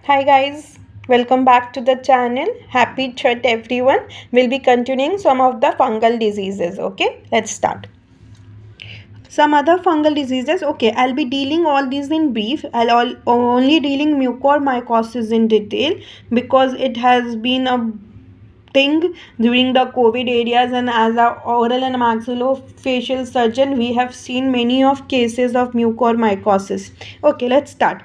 Hi guys, welcome back to the channel. Happy Chhat everyone. We'll be continuing some of the fungal diseases. Okay, let's start. Some other fungal diseases. Okay, I'll be dealing all these in brief. Only dealing mucormycosis in detail because it has been a thing during the COVID areas, and as a oral and maxillofacial surgeon, we have seen many of cases of mucormycosis. Okay, let's start.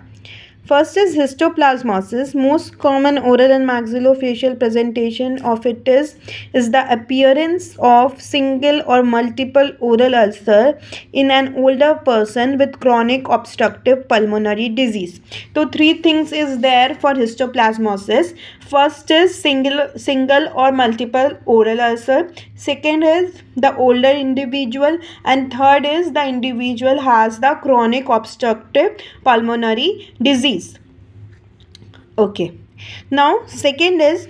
First is histoplasmosis. Most common oral and maxillofacial presentation of it is the appearance of single or multiple oral ulcer in an older person with chronic obstructive pulmonary disease. So three things is there for histoplasmosis. First is single or multiple oral ulcer. Second is the older individual, and third is the individual has the chronic obstructive pulmonary disease. Okay. Now second is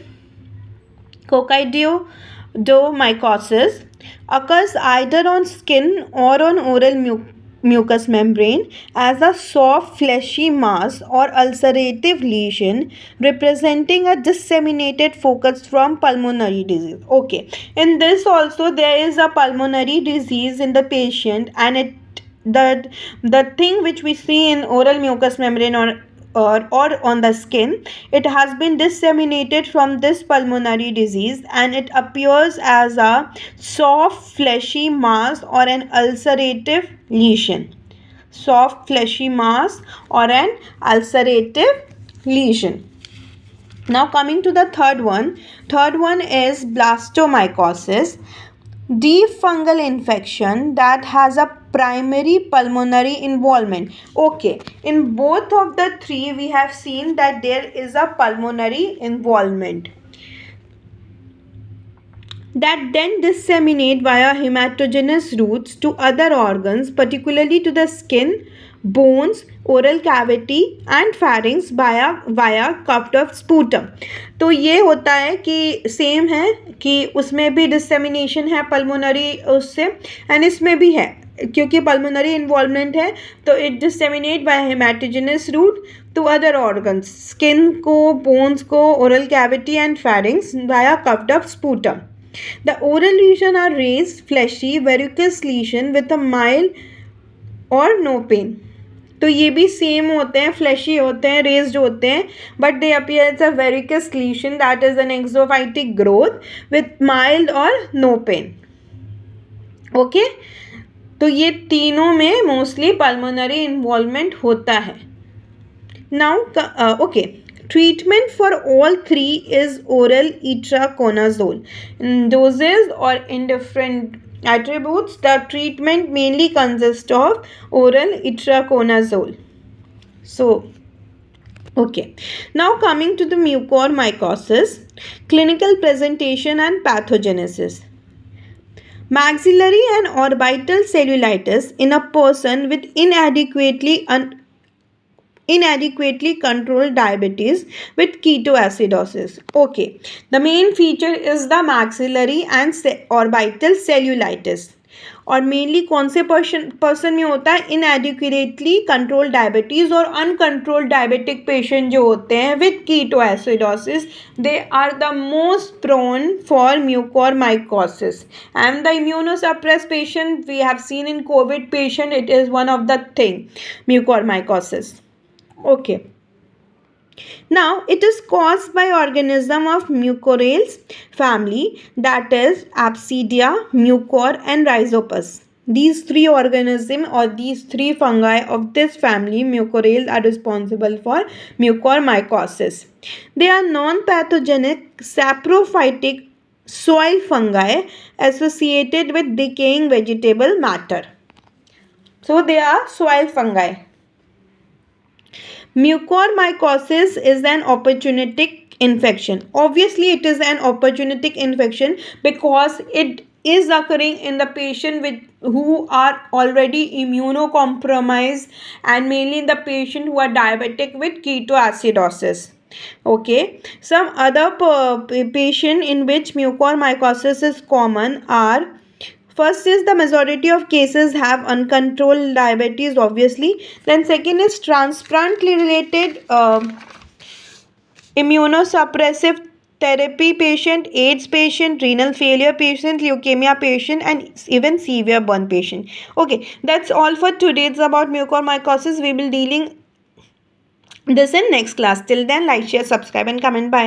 coccidioidomycosis, occurs either on skin or on oral mucous membrane as a soft fleshy mass or ulcerative lesion representing a disseminated focus from pulmonary disease. Okay, in this also there is a pulmonary disease in the patient, and the thing which we see in oral mucous membrane or on the skin, it has been disseminated from this pulmonary disease, and it appears as a soft fleshy mass or an ulcerative lesion. Soft fleshy mass or an ulcerative lesion. Now coming to the third one is blastomycosis, deep fungal infection that has a primary pulmonary involvement. Okay, in both of the three we have seen that there is a pulmonary involvement that then disseminate via hematogenous routes to other organs, particularly to the skin, bones, oral cavity and pharynx via cupped of sputum. तो ये होता है कि same है कि उसमें भी dissemination है पल्मोनरी उससे, एंड इसमें भी है क्योंकि पल्मोनरी इन्वॉल्वमेंट है तो it disseminate by hematogenous route to other organs, skin को, बोन्स को, oral cavity and pharynx via cupped of sputum. The oral lesion are raised, fleshy, verrucous lesion with a mild or no pain. तो ये भी same होते हैं, flashy होते हैं, raised होते हैं, but they appear as a verrucous lesion that is an exophytic growth with mild और नो पेन. ओके, तो ये तीनों में मोस्टली पल्मोनरी इन्वॉल्वमेंट होता है. Now okay, treatment for all three is oral itraconazole. In doses or in different attributes, the treatment mainly consists of oral itraconazole. So, okay. Now coming to the mucormycosis, clinical presentation and pathogenesis. Maxillary and orbital cellulitis in a person with inadequately controlled diabetes with ketoacidosis. Okay, the main feature is the maxillary and orbital cellulitis. और mainly कौन से person में होता है? Inadequately control diabetes और uncontrolled diabetic patient जो होते हैं with ketoacidosis, they are the most prone for mucormycosis. And the immunosuppress patient we have seen in COVID patient, it is one of the thing mucormycosis. Okay. Now it is caused by organism of mucorales family, that is Absidia, Mucor and Rhizopus. These three organisms or these three fungi of this family, mucorales, are responsible for mucormycosis. They are non-pathogenic saprophytic soil fungi associated with decaying vegetable matter. So they are soil fungi. Mucormycosis is an opportunistic infection. Obviously, it is an opportunistic infection because it is occurring in the patient who are already immunocompromised, and mainly in the patient who are diabetic with ketoacidosis. Okay, some other patient in which mucormycosis is common are: first is the majority of cases have uncontrolled diabetes, obviously. Then second is transplant related immunosuppressive therapy patient, AIDS patient, renal failure patient, leukemia patient, and even severe burn patient. Okay, that's all for today. It's about mucormycosis. We will dealing this in next class. Till then, like, share, subscribe, and comment. Bye.